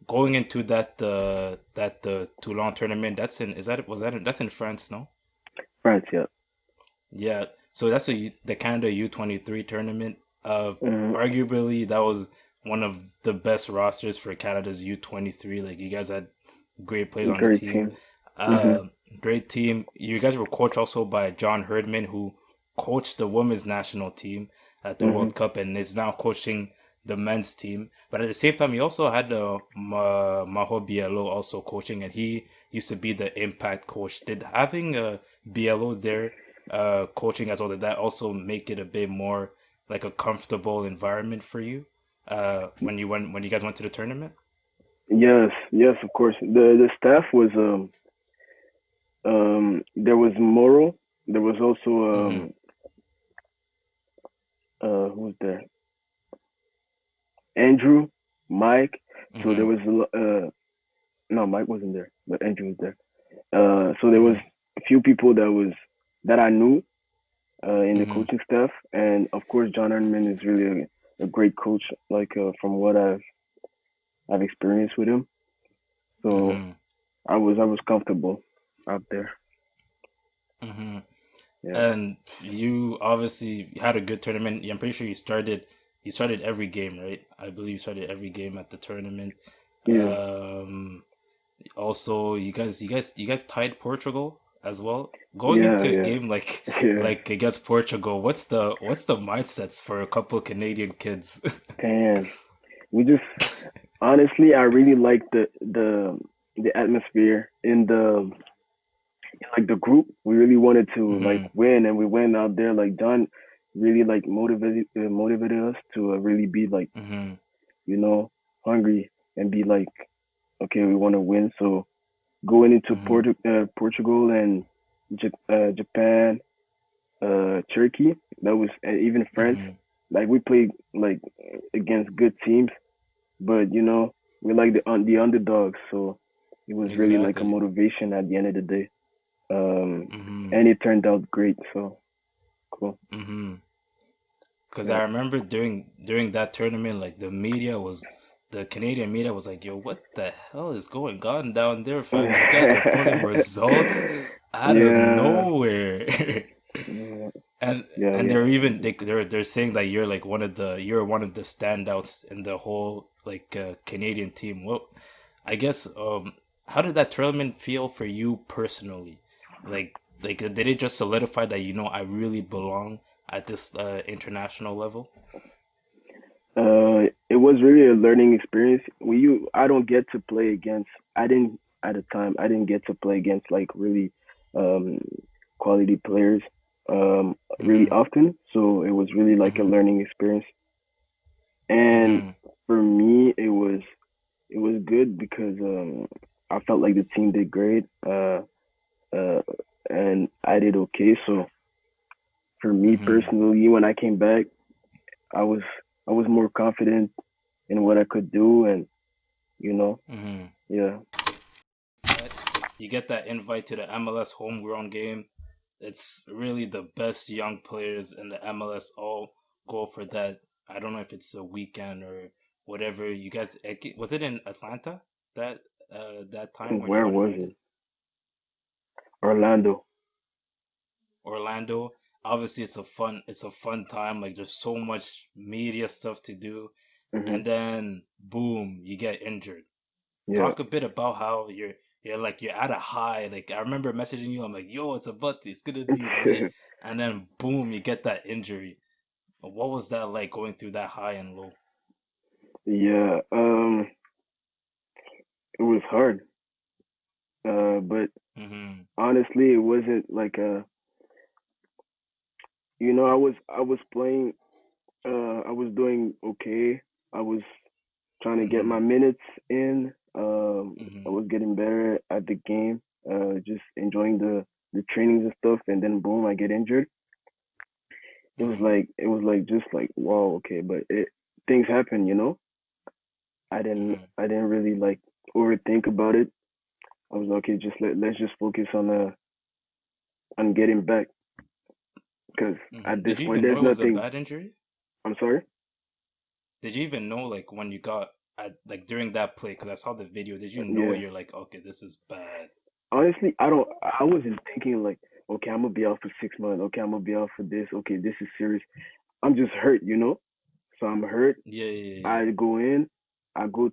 going into that Toulon tournament, that's in is that was that in, that's in France, no? France, yeah. Yeah. So that's the Canada U23 tournament. Hmm. Arguably that was one of the best rosters for Canada's U23. Like you guys had great players on the Great team. team. Hmm. Uh, Great team. You guys were coached also by John Herdman, who coached the women's national team at the Hmm. World Cup and is now coaching the men's team. But at the same time, he also had Maho Bielo also coaching, and he used to be the impact coach. Did having Bielo there coaching as well, did that also make it a bit more like a comfortable environment for you when you guys went to the tournament? Yes, yes, of course. The staff was there was Moro. There was also Mm-hmm. who was there? Andrew, Mike. So there Mm-hmm. was no, Mike wasn't there, but Andrew was there. So there was Mm-hmm. a few people that I knew in the Mm-hmm. coaching staff, and of course John Erdman is really a great coach. Like from what I've experienced with him, so Mm-hmm. I was comfortable out there. Mm-hmm. Yeah, And you obviously had a good tournament. I'm pretty sure you started every game, right? I believe you started every game at the tournament. yeah, Um Also, you guys tied Portugal as well. Going yeah, into a yeah, game yeah. like against Portugal, what's the mindsets for a couple Canadian kids? Damn, we just honestly, I really like the atmosphere in the like the group. We really wanted to like Hmm. win, and we went out there. Like John really like motivated us to really be like Hmm. you know hungry and be like okay, we want to win. So going into Hmm. Portugal and Japan, Turkey, that was and even France. Hmm. Like we played like against good teams, but we like the underdogs. So it was really like a Exactly. motivation at the end of the day. Um, Hmm. and it turned out great. So cool. Hmm. Because Yeah. I remember during that tournament, like the Canadian media was like, "Yo, what the hell is going on down there, fam? These guys are pulling results out of Yeah. nowhere." Yeah. And Yeah. and Yeah. they're saying that you're one of the standouts in the whole like Canadian team. Well, I guess how did that tournament feel for you personally? Did it just solidify that I really belong at this international level? It was really a learning experience. I don't get to play against. I didn't at the time. I didn't get to play against like really um, quality players really Mhm. often. So it was really like a Mhm. learning experience. And Mhm. for me, it was good because I felt like the team did great. Uh, and I did okay. So for me Mhm. personally, when I came back, I was I was more confident in what I could do, and you know, Mhm. yeah, You get that invite to the MLS homegrown game. It's really the best young players in the MLS all go for that. I don't know if it's a weekend or whatever. You guys, was it in Atlanta that that time when you where got was invited? it? Orlando. Orlando. Obviously, it's a fun time. Like there's so much media stuff to do, Hmm. and then boom, you get injured. Yeah, Talk a bit about how you're at a high. Like I remember messaging you, I'm like, yo, it's gonna be lit, and then boom, you get that injury. What was that like going through that high and low? yeah. It was hard, but Mm-hmm. honestly, it wasn't like I was playing. I was doing okay. I was trying to get Mm-hmm. my minutes in. I Mm-hmm. was getting better at the game. Just enjoying the trainings and stuff, and then boom, I get injured. Mm-hmm. It was like just like wow, okay, but things happen. Mm-hmm. I didn't really like overthink about it. I was like, okay, let's just focus on getting back because Mm-hmm. at this Did you point even know there's it was a nothing. bad injury? I'm sorry. Did you even know like when you got like during that play? Because I saw the video. Did you know Yeah. you're like, okay, this is bad? Honestly, I don't. I wasn't thinking like, okay, I'm gonna be out for 6 months. Okay, I'm gonna be out for this. Okay, this is serious. I'm just hurt, you know. So I'm hurt. Yeah, yeah, yeah. I go in. I go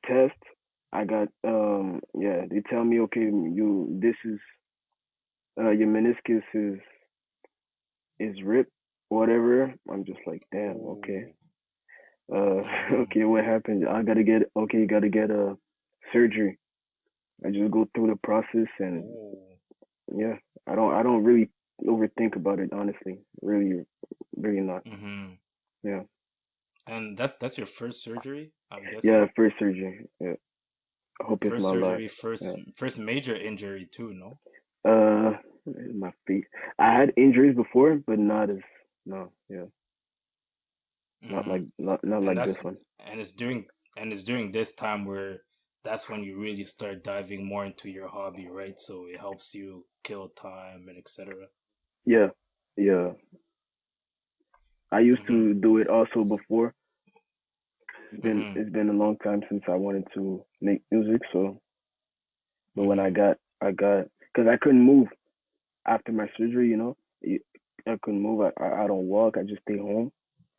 test. I got yeah. They tell me, okay, you this is your meniscus is ripped, whatever. I'm just like, damn. Okay. Oh. Okay, what happened? I gotta get. Okay, you gotta get a surgery. I just go through the process and Oh. yeah, I don't really overthink about it, honestly. Really, really not. Mm-hmm. Yeah. And that's your first surgery, I'm Yeah, guessing. first surgery. Yeah. I hope it's First my last. surgery, first Yeah. first major injury too, no? Uh my feet. I had injuries before, but not as no, yeah. Not Mm-hmm. like not And like this that's one. and it's during this time where that's when you really start diving more into your hobby, right? So it helps you kill time and etc. Yeah. Yeah. I used Mm-hmm. to do it also before. Mm-hmm. It's been a long time since I wanted to make music, so but when Mm-hmm. I got because I couldn't move after my surgery, you know. I couldn't move. I don't walk. I just stay home.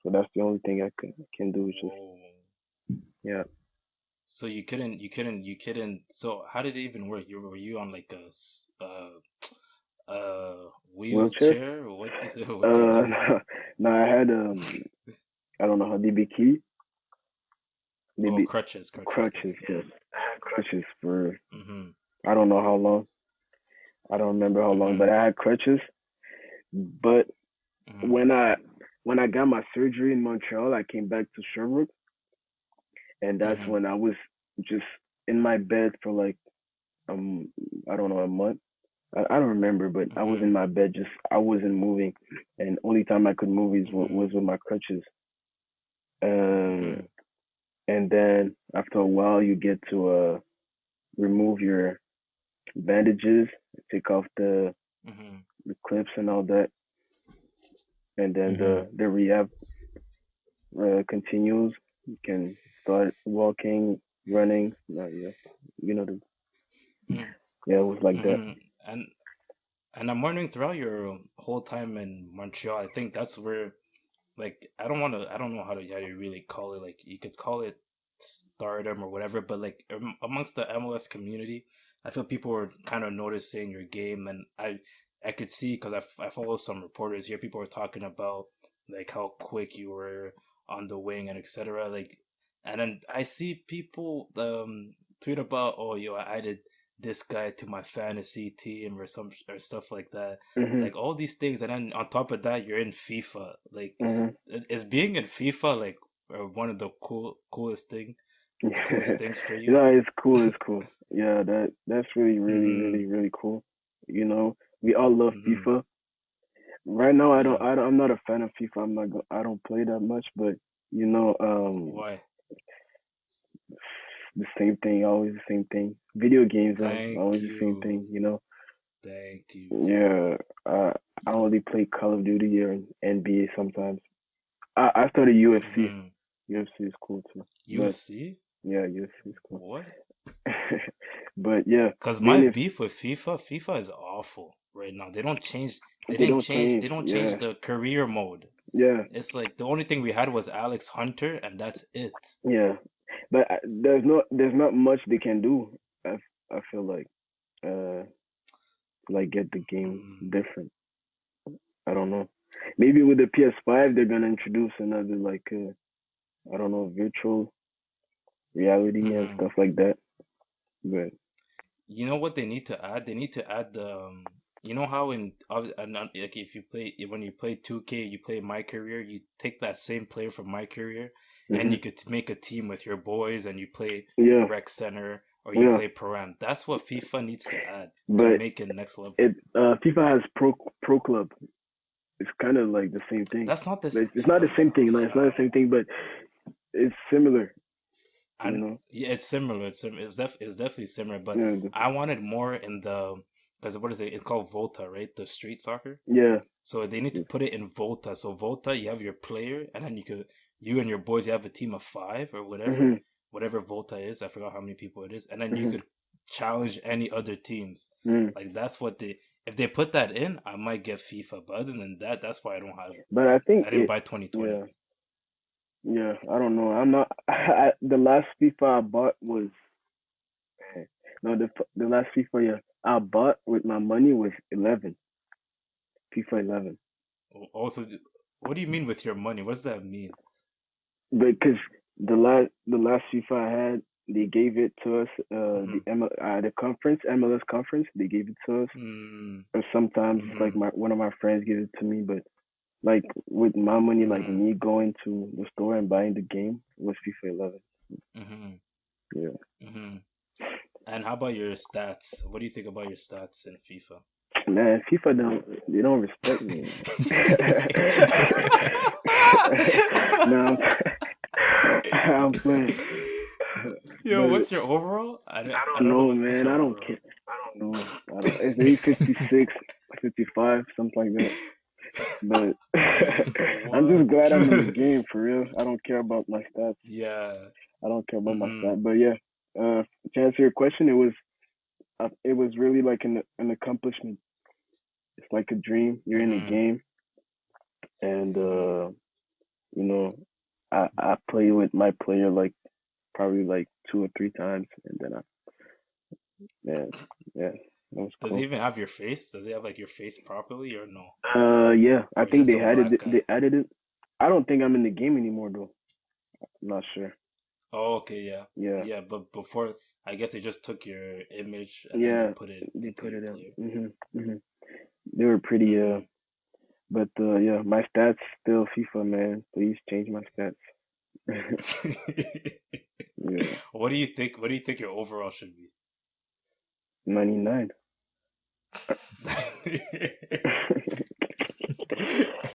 So that's the only thing I can do is just Whoa. yeah. So you couldn't. So how did it even work? Were you on like Wheelchair? wheelchair? Or what did what did you? No, I had I don't know how DB Oh, DB crutches. crutches. Yes, I had crutches for Mm-hmm. I don't know how long. I don't remember how long, Mm-hmm. but I had crutches. But Mm-hmm. when I when I got my surgery in Montreal, I came back to Sherbrooke, and that's Mm-hmm. when I was just in my bed for like I don't know a month. I don't remember, but I was Mm-hmm. in my bed, just I wasn't moving, and only time I could move Mm-hmm. was with my crutches. Um, Mm-hmm. and then after a while, you get to remove your bandages, take off Mm-hmm. the clips and all that, and then Mm-hmm. the rehab continues. You can start walking, running. Yeah, you know the yeah, it was like that. Mm-hmm. And I'm wondering throughout your whole time in Montreal, I think that's where like I don't know how you really call it. Like you could call it stardom or whatever, but like amongst the MLS community, I feel people were kind of noticing your game, and I could see because I follow some reporters here. People were talking about like how quick you were on the wing and etc. Like, and then I see people tweet about, oh yo, I added this guy to my fantasy team or some or stuff like that, Mhm. like all these things, and then on top of that you're in FIFA. Like Mhm. is being in FIFA like one of the coolest things for you? No, it's cool. It's cool. Yeah, that's really, really, Mm-hmm. really, really cool. You know, we all love Mm-hmm. FIFA. Right now, Yeah. I'm not a fan of FIFA. I don't play that much, but you know, Why? the same thing, always the same thing. Video games are Thank always the same you. thing. You know, Thank you. yeah. I only play Call of Duty or NBA sometimes. I started UFC. Mm-hmm. UFC is cool too, but UFC? yeah, UFC is cool. What? But yeah, Because my being if beef with FIFA is awful right now. they don't They change, don't change yeah, the career mode. yeah, It's like the only thing we had was Alex Hunter, and that's it. yeah. But there's not much they can do. I feel uh like get the game Mm-hmm. different. I don't know. Maybe with the PS5 they're gonna introduce another like I don't know virtual reality and Mm-hmm. stuff like that. But You know what they need to add? They need to add the you know how like if you play when you play 2K, you play My Career, you take that same player from My Career, and hmm you could make a team with your boys, and you play yeah, Rec Center or you yeah. play Param. That's what FIFA needs to add to But make it next level. it FIFA has Pro Club. It's kind of like the same thing. That's not this. It's not the same thing. No, it's not the same thing, but it's similar. You And know. yeah, it's similar. It's definitely similar, but Yeah. I wanted more in the because what is it? It's called Volta, right? The street soccer. Yeah. So they need to put it in Volta. So Volta, you have your player, and then you and your boys, you have a team of five or whatever. hmm whatever Volta is. I forgot how many people it is, and then you Mhm. could challenge any other teams. Mm. Like that's what they. If they put that in, I might get FIFA. But other than that, that's why I don't have it. But I think I didn't it. buy 2020. Yeah. Yeah. I don't know. I'm not. The last FIFA I bought was no the last FIFA yeah I bought with my money was 11. FIFA 11. Also, what do you mean with your money? What does that mean? Because the last FIFA I had, they gave it to us. Mm-hmm. The conference MLS conference, they gave it to us. Mm-hmm. Or sometimes like Mm-hmm. my one of my friends gave it to me. But like with my money, like Mm-hmm. me going to the store and buying the game was FIFA 11. Mm-hmm. Yeah, Mm-hmm. And how about your stats? What do you think about your stats in FIFA? man, FIFA don't respect me. No, I'm playing. Yo, But what's your overall? I I don't don't know know, what's man. your I don't overall. care. I don't know. It's maybe 56, 55, something like that. But I'm What? just glad I'm in the game for real. I don't care about my stats. Yeah. I don't care about my Mm-hmm. stats. But yeah, to answer your question, it was really like an accomplishment. It's like a dream. You're in the Mm-hmm. game, and Mm-hmm. you know, I play with my player like probably like 2 or 3 times, and then yeah, yeah, that was Does he cool. even have your face? Does he have like your face properly or no? Yeah, I Or think just they a added black it. They guy? added it. I don't think I'm in the game anymore though. I'm not sure. Oh, okay, yeah. Yeah, Yeah, but before I guess they just took your image and then they yeah, put it they into put your it in. player. They were pretty. Mm-hmm. But yeah, my stats still FIFA, man. Please change my stats. Yeah, What do you think? What do you think your overall should be? 99.